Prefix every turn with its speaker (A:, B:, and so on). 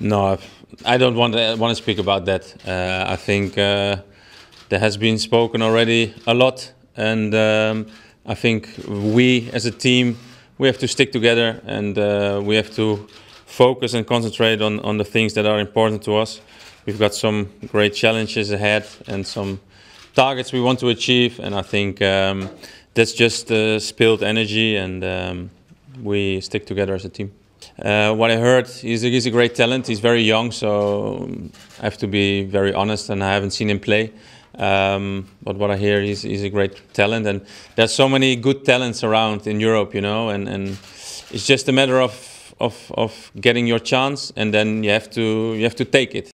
A: No, I don't want to speak about that. I think there has been spoken already a lot, and I think we as a team we have to stick together, and we have to focus and concentrate on the things that are important to us. We've got some great challenges ahead and some targets we want to achieve, and I think that's just spilled energy, and we stick together as a team. What I heard, he's a great talent. He's very young, so I have to be very honest, and I haven't seen him play. But what I hear, he's a great talent, and there's so many good talents around in Europe, you know, and it's just a matter of getting your chance, and then you have to take it.